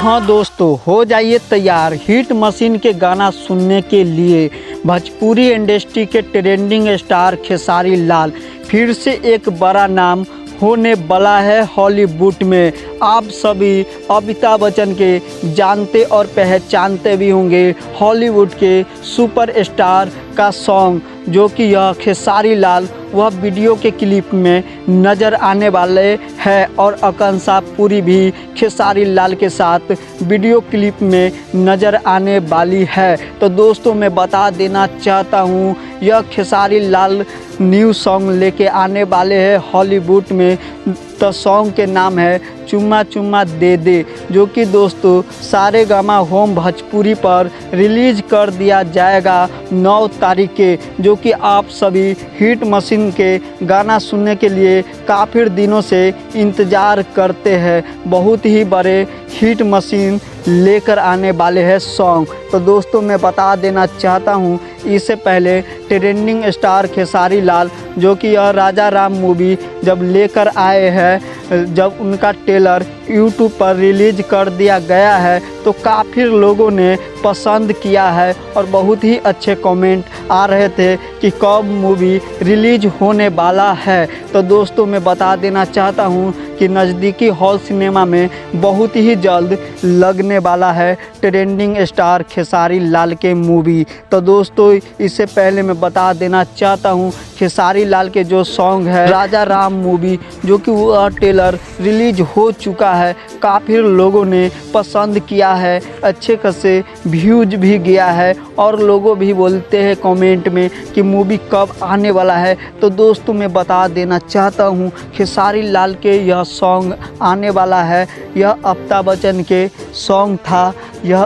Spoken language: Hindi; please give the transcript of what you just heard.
हाँ दोस्तों, हो जाइए तैयार हिट मशीन के गाना सुनने के लिए। भोजपुरी इंडस्ट्री के ट्रेंडिंग स्टार खेसारी लाल फिर से एक बड़ा नाम होने वाला है हॉलीवुड में। आप सभी अमिताभ बच्चन के जानते और पहचानते भी होंगे। हॉलीवुड के सुपरस्टार का सॉन्ग जो कि यह खेसारी लाल वह वीडियो के क्लिप में नज़र आने वाले हैं और आकांक्षा पूरी भी खेसारी लाल के साथ वीडियो क्लिप में नज़र आने वाली है। तो दोस्तों मैं बता देना चाहता हूँ यह खेसारी लाल न्यू सॉन्ग लेके आने वाले हैं हॉलीवुड में। तो सॉन्ग के नाम है चुम्मा चुम्मा दे दे, जो कि दोस्तों सारेगामा होम भोजपुरी पर रिलीज कर दिया जाएगा 9 तारीख के, जो कि आप सभी हिट मशीन के गाना सुनने के लिए काफ़ी दिनों से इंतज़ार करते हैं। बहुत ही बड़े हिट मशीन लेकर आने वाले हैं सॉन्ग। तो दोस्तों मैं बता देना चाहता हूँ इससे पहले ट्रेंडिंग स्टार खेसारी लाल जो कि यह राजा राम मूवी जब लेकर आए हैं, जब उनका ट्रेलर यूट्यूब पर रिलीज कर दिया गया है तो काफ़ी लोगों ने पसंद किया है और बहुत ही अच्छे कमेंट आ रहे थे कि कब मूवी रिलीज होने वाला है। तो दोस्तों मैं बता देना चाहता हूँ कि नज़दीकी हॉल सिनेमा में बहुत ही जल्द लगने वाला है ट्रेंडिंग स्टार खेसारी लाल के मूवी। तो दोस्तों इससे पहले मैं बता देना चाहता हूँ खेसारी लाल के जो सॉन्ग है राजा राम मूवी जो कि वह ट्रेलर रिलीज हो चुका है, काफ़ी लोगों ने पसंद किया है, अच्छे खासे व्यूज भी गया है और लोगों भी बोलते हैं कमेंट में कि मूवी कब आने वाला है। तो दोस्तों मैं बता देना चाहता हूँ खेसारी लाल के यह सॉन्ग आने वाला है। यह अमिताभ बच्चन के सॉन्ग था, यह